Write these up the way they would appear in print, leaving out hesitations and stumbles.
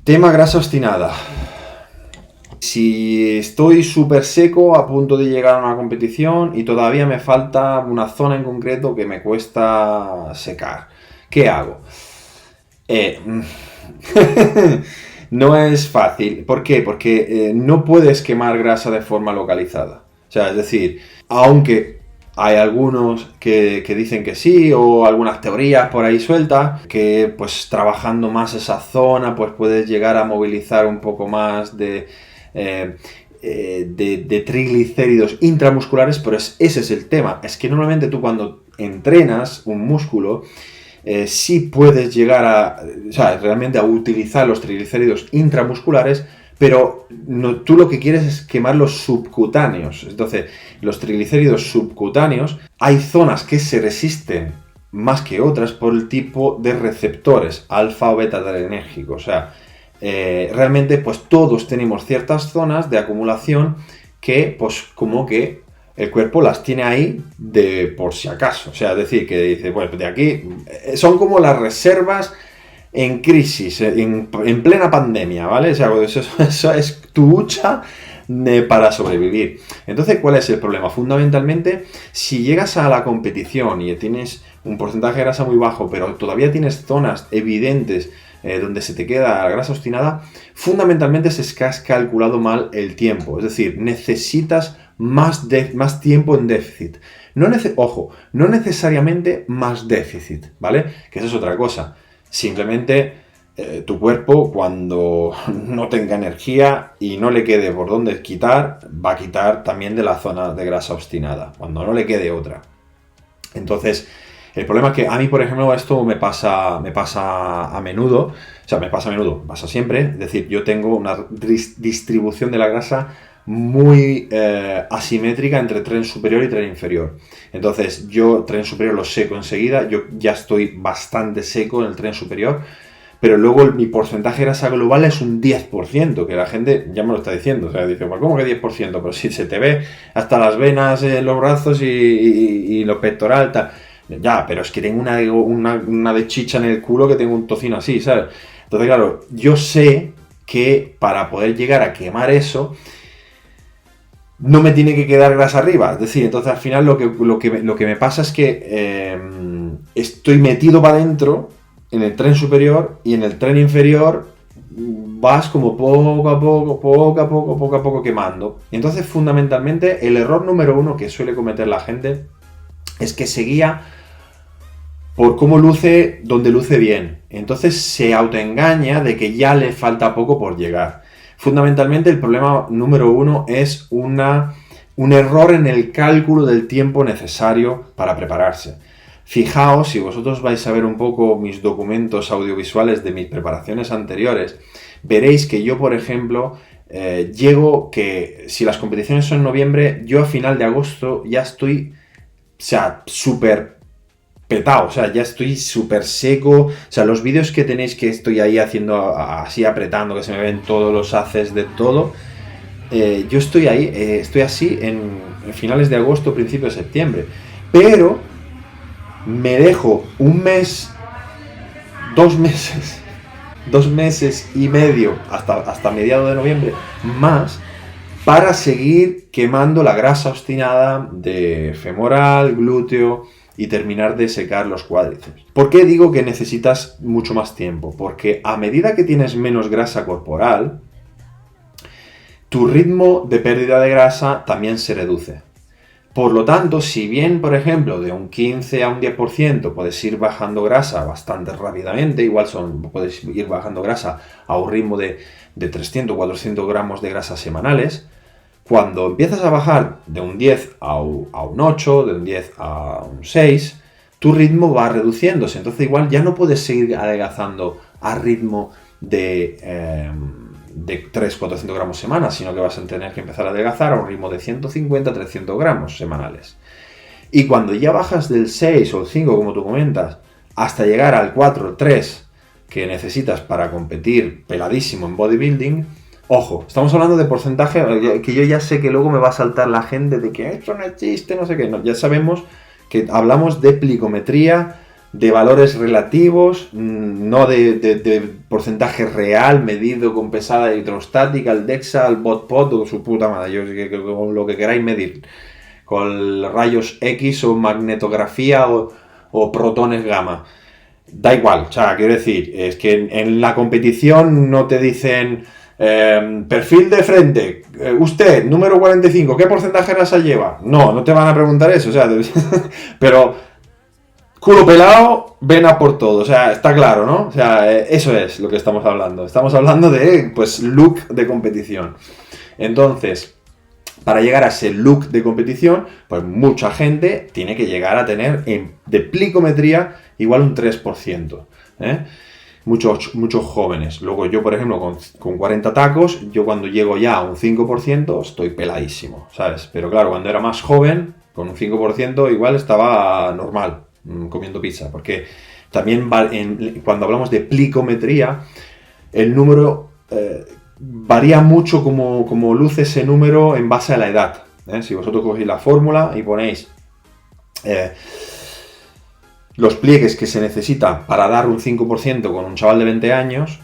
Tema grasa obstinada. Si estoy súper seco a punto de llegar a una competición y todavía me falta una zona en concreto que me cuesta secar, ¿qué hago? Eh, no es fácil. ¿Por qué? Porque no puedes quemar grasa de forma localizada. O sea, es decir, aunque hay algunos que dicen que sí, o algunas teorías por ahí sueltas, que pues trabajando más esa zona, pues puedes llegar a movilizar un poco más de triglicéridos intramusculares, pero ese es el tema. Es que normalmente tú cuando entrenas un músculo, sí puedes llegar realmente a utilizar los triglicéridos intramusculares, pero tú lo que quieres es quemar los subcutáneos. Entonces, los triglicéridos subcutáneos, hay zonas que se resisten más que otras por el tipo de receptores, alfa o beta adrenérgicos. O sea, realmente pues todos tenemos ciertas zonas de acumulación que pues como que el cuerpo las tiene ahí de por si acaso. O sea, es decir, que dice, bueno, de aquí son como las reservas en crisis, en plena pandemia, ¿vale? O sea, eso es tu hucha para sobrevivir. Entonces, ¿cuál es el problema? Fundamentalmente, si llegas a la competición y tienes un porcentaje de grasa muy bajo, pero todavía tienes zonas evidentes donde se te queda la grasa obstinada, fundamentalmente es que has calculado mal el tiempo. Es decir, necesitas más tiempo en déficit. Ojo, no necesariamente más déficit, ¿vale? Que eso es otra cosa. Simplemente tu cuerpo, cuando no tenga energía y no le quede por dónde quitar, va a quitar también de la zona de grasa obstinada, cuando no le quede otra. Entonces, el problema es que a mí, por ejemplo, esto me pasa a menudo, pasa siempre. Es decir, yo tengo una distribución de la grasa muy asimétrica entre tren superior y tren inferior. Entonces, yo tren superior lo seco enseguida, yo ya estoy bastante seco en el tren superior, pero luego mi porcentaje de grasa global es un 10%, que la gente ya me lo está diciendo. O sea, dice, pues ¿cómo que 10%? Pero si se te ve hasta las venas en los brazos y lo pectoral, tal. Ya, pero es que tengo una de chicha en el culo que tengo un tocino así, ¿sabes? Entonces, claro, yo sé que para poder llegar a quemar eso, no me tiene que quedar grasa arriba. Es decir, entonces al final lo que me pasa es que estoy metido para adentro en el tren superior, y en el tren inferior vas como poco a poco quemando. Entonces, fundamentalmente, el error número 1 que suele cometer la gente es que se guía por cómo luce donde luce bien. Entonces se autoengaña de que ya le falta poco por llegar. Fundamentalmente, el problema número 1 es un error en el cálculo del tiempo necesario para prepararse. Fijaos, si vosotros vais a ver un poco mis documentos audiovisuales de mis preparaciones anteriores, veréis que yo, por ejemplo, llego que si las competiciones son en noviembre, yo a final de agosto ya estoy, súper petado, ya estoy súper seco. Los vídeos que tenéis que estoy ahí haciendo así, apretando, que se me ven todos los haces de todo, yo estoy ahí, estoy así en finales de agosto, principios de septiembre, pero me dejo un mes, 2 meses y medio hasta mediados de noviembre más para seguir quemando la grasa obstinada de femoral, glúteo y terminar de secar los cuádriceps. ¿Por qué digo que necesitas mucho más tiempo? Porque a medida que tienes menos grasa corporal, tu ritmo de pérdida de grasa también se reduce. Por lo tanto, si bien, por ejemplo, de un 15 a un 10% puedes ir bajando grasa bastante rápidamente, igual puedes ir bajando grasa a un ritmo de 300 o 400 gramos de grasa semanales, cuando empiezas a bajar de un 10 a un 8, de un 10 a un 6, tu ritmo va reduciéndose. Entonces igual ya no puedes seguir adelgazando a ritmo de 300-400 gramos semanas, sino que vas a tener que empezar a adelgazar a un ritmo de 150-300 gramos semanales. Y cuando ya bajas del 6 o el 5, como tú comentas, hasta llegar al 4 o 3 que necesitas para competir peladísimo en bodybuilding, ojo, estamos hablando de porcentaje que yo ya sé que luego me va a saltar la gente de que esto no existe, no sé qué. No, ya sabemos que hablamos de plicometría de valores relativos, no de porcentaje real medido con pesada hidrostática, el DEXA, el BOT-POT o su puta madre, yo sé que con lo que queráis medir, con rayos X o magnetografía o protones gamma. Da igual, o sea, quiero decir, es que en la competición no te dicen perfil de frente, usted, número 45, ¿qué porcentaje de grasa lleva? No te van a preguntar eso, o sea, pero culo pelado, ven a por todo, o sea, está claro, ¿no? O sea, eso es lo que estamos hablando. Estamos hablando de, pues, look de competición. Entonces, para llegar a ese look de competición, pues mucha gente tiene que llegar a tener de plicometría igual un 3%. Muchos jóvenes. Luego yo, por ejemplo, con 40 tacos, yo cuando llego ya a un 5% estoy peladísimo, ¿sabes? Pero claro, cuando era más joven, con un 5% igual estaba normal, comiendo pizza. Porque también cuando hablamos de plicometría, el número varía mucho como luce ese número en base a la edad. Si vosotros cogéis la fórmula y ponéis los pliegues que se necesitan para dar un 5% con un chaval de 20 años,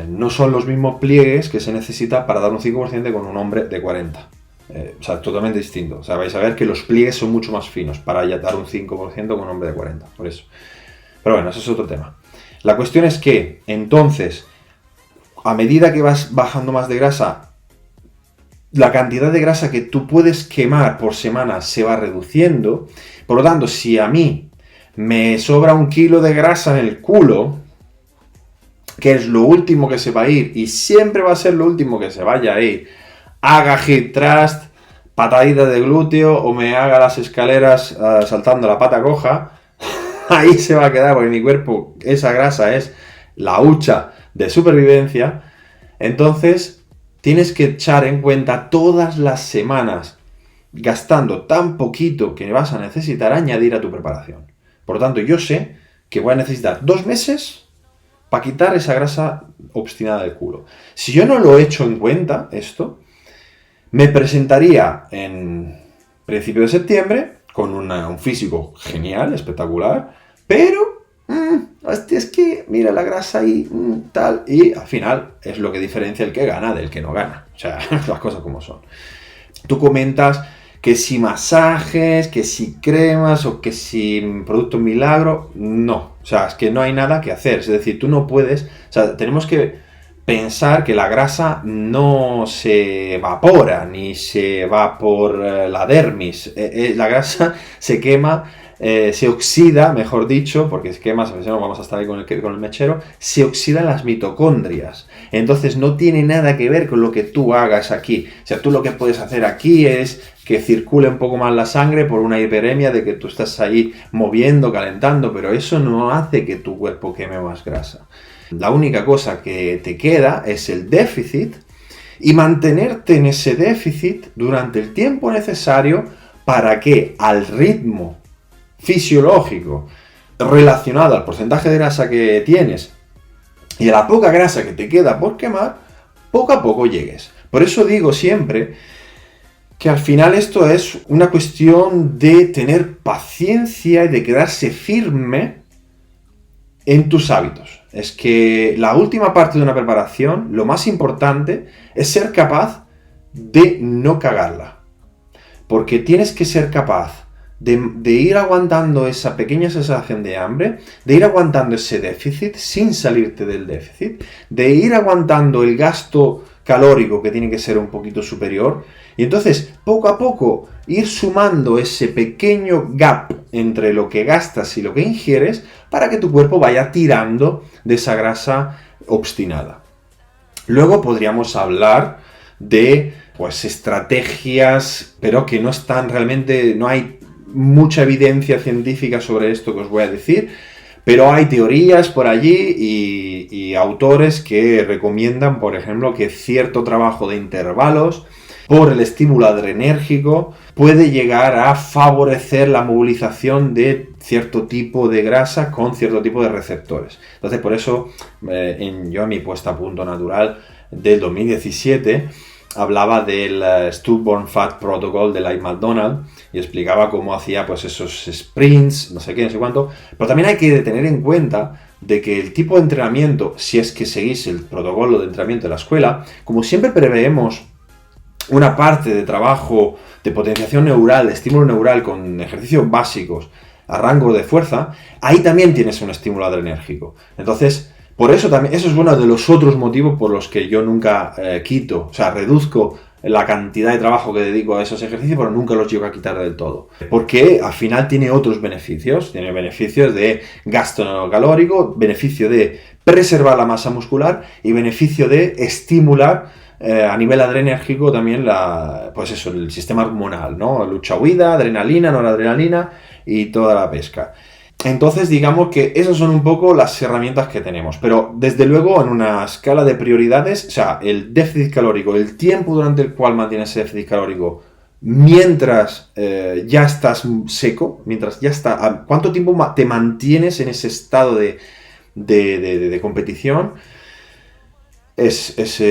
no son los mismos pliegues que se necesita para dar un 5% con un hombre de 40. O sea, totalmente distinto. O sea, vais a ver que los pliegues son mucho más finos para ya dar un 5% con un hombre de 40. Por eso. Pero bueno, eso es otro tema. La cuestión es que, entonces, a medida que vas bajando más de grasa, la cantidad de grasa que tú puedes quemar por semana se va reduciendo. Por lo tanto, si a mí me sobra 1 kilo de grasa en el culo, que es lo último que se va a ir, y siempre va a ser lo último que se vaya a ir, haga hip thrust, patadita de glúteo, o me haga las escaleras saltando la pata coja, ahí se va a quedar, porque mi cuerpo, esa grasa es la hucha de supervivencia. Entonces tienes que echar en cuenta todas las semanas, gastando tan poquito que vas a necesitar añadir a tu preparación. Por lo tanto, yo sé que voy a necesitar 2 meses para quitar esa grasa obstinada del culo. Si yo no lo he hecho en cuenta, esto, me presentaría en principio de septiembre con un físico genial, espectacular, pero es que mira la grasa ahí, tal, y al final es lo que diferencia el que gana del que no gana. O sea, las cosas como son. Tú comentas que si masajes, que si cremas o que si producto milagro, no. O sea, es que no hay nada que hacer. Es decir, tú no puedes. O sea, tenemos que pensar que la grasa no se evapora ni se va por la dermis. La grasa se quema, se oxida, mejor dicho, porque se quema, si no vamos a estar ahí con el mechero, se oxida en las mitocondrias. Entonces no tiene nada que ver con lo que tú hagas aquí. O sea, tú lo que puedes hacer aquí es que circule un poco más la sangre por una hiperemia de que tú estás ahí moviendo, calentando, pero eso no hace que tu cuerpo queme más grasa. La única cosa que te queda es el déficit y mantenerte en ese déficit durante el tiempo necesario para que al ritmo fisiológico relacionado al porcentaje de grasa que tienes y a la poca grasa que te queda por quemar, poco a poco llegues. Por eso digo siempre que al final esto es una cuestión de tener paciencia y de quedarse firme en tus hábitos. Es que la última parte de una preparación, lo más importante, es ser capaz de no cagarla. Porque tienes que ser capaz de ir aguantando esa pequeña sensación de hambre, de ir aguantando ese déficit sin salirte del déficit, de ir aguantando el gasto calórico que tiene que ser un poquito superior, y entonces poco a poco ir sumando ese pequeño gap entre lo que gastas y lo que ingieres para que tu cuerpo vaya tirando de esa grasa obstinada. Luego podríamos hablar de pues estrategias, pero que no están realmente, no hay mucha evidencia científica sobre esto que os voy a decir, pero hay teorías por allí y autores que recomiendan, por ejemplo, que cierto trabajo de intervalos por el estímulo adrenérgico puede llegar a favorecer la movilización de cierto tipo de grasa con cierto tipo de receptores. Entonces, por eso, yo en mi puesta a punto natural del 2017, hablaba del Stubborn Fat Protocol de Light McDonald y explicaba cómo hacía pues esos sprints, no sé qué, no sé cuánto. Pero también hay que tener en cuenta de que el tipo de entrenamiento, si es que seguís el protocolo de entrenamiento de la escuela, como siempre preveemos una parte de trabajo de potenciación neural, de estímulo neural con ejercicios básicos a rango de fuerza, ahí también tienes un estímulo adrenérgico. Entonces, por eso también, eso es uno de los otros motivos por los que yo nunca quito, o sea, reduzco la cantidad de trabajo que dedico a esos ejercicios, pero nunca los llego a quitar del todo. Porque al final tiene otros beneficios. Tiene beneficios de gasto calórico, beneficio de preservar la masa muscular y beneficio de estimular a nivel adrenérgico también pues eso, el sistema hormonal, ¿no? Lucha-huida, adrenalina, noradrenalina y toda la pesca. Entonces, digamos que esas son un poco las herramientas que tenemos. Pero, desde luego, en una escala de prioridades, o sea, el déficit calórico, el tiempo durante el cual mantienes ese déficit calórico, mientras ya estás seco, mientras ya está... ¿Cuánto tiempo te mantienes en ese estado de competición? Es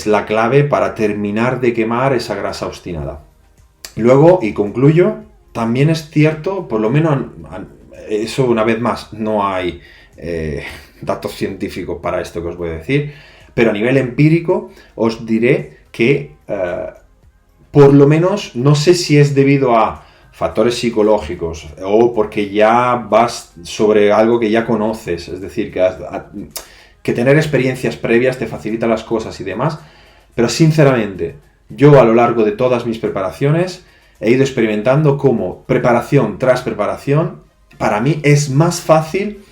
la clave para terminar de quemar esa grasa obstinada. Luego, y concluyo, también es cierto, por lo menos eso una vez más, no hay datos científicos para esto que os voy a decir, pero a nivel empírico os diré que por lo menos, no sé si es debido a factores psicológicos o porque ya vas sobre algo que ya conoces, es decir, que tener experiencias previas te facilita las cosas y demás, pero sinceramente, yo a lo largo de todas mis preparaciones he ido experimentando cómo preparación tras preparación, para mí es más fácil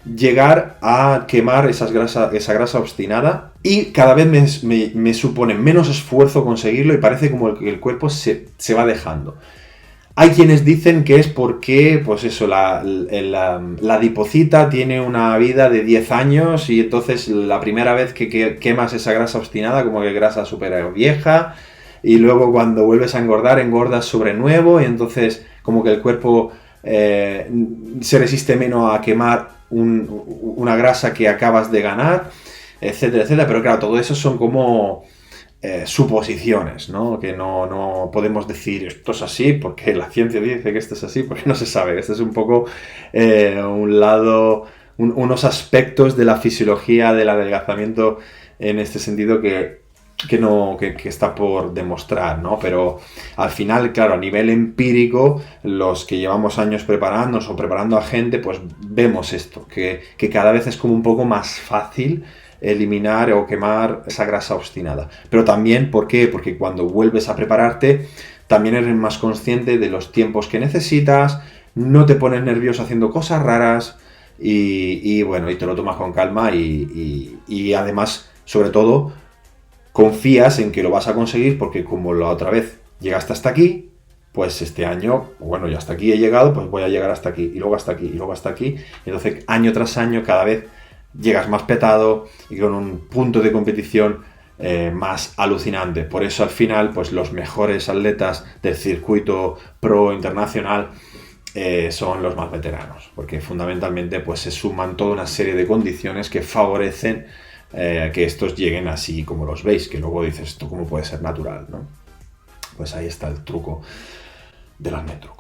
llegar a quemar esa grasa obstinada y cada vez me supone menos esfuerzo conseguirlo y parece como que el cuerpo se va dejando. Hay quienes dicen que es porque, pues eso, la adipocita tiene una vida de 10 años y entonces la primera vez que quemas esa grasa obstinada, como que grasa súper vieja, y luego cuando vuelves a engordar, engordas sobre nuevo y entonces como que el cuerpo se resiste menos a quemar una grasa que acabas de ganar, etcétera, etcétera. Pero claro, todo eso son como... suposiciones, ¿no? Que no podemos decir esto es así porque la ciencia dice que esto es así, porque no se sabe. Este es un poco un lado, unos aspectos de la fisiología del adelgazamiento en este sentido que está por demostrar, ¿no? Pero al final, claro, a nivel empírico, los que llevamos años preparándonos o preparando a gente, pues vemos esto, que cada vez es como un poco más fácil eliminar o quemar esa grasa obstinada. Pero también, ¿por qué? Porque cuando vuelves a prepararte, también eres más consciente de los tiempos que necesitas, no te pones nervioso haciendo cosas raras y bueno, y te lo tomas con calma y además, sobre todo, confías en que lo vas a conseguir porque como la otra vez llegaste hasta aquí, pues este año, bueno, ya hasta aquí he llegado, pues voy a llegar hasta aquí, y luego hasta aquí, y luego hasta aquí. Y entonces, año tras año, cada vez llegas más petado y con un punto de competición más alucinante. Por eso al final, pues los mejores atletas del circuito pro internacional son los más veteranos, porque fundamentalmente pues se suman toda una serie de condiciones que favorecen que estos lleguen así como los veis, que luego dices, ¿esto cómo puede ser natural, ¿no? Pues ahí está el truco de las metro.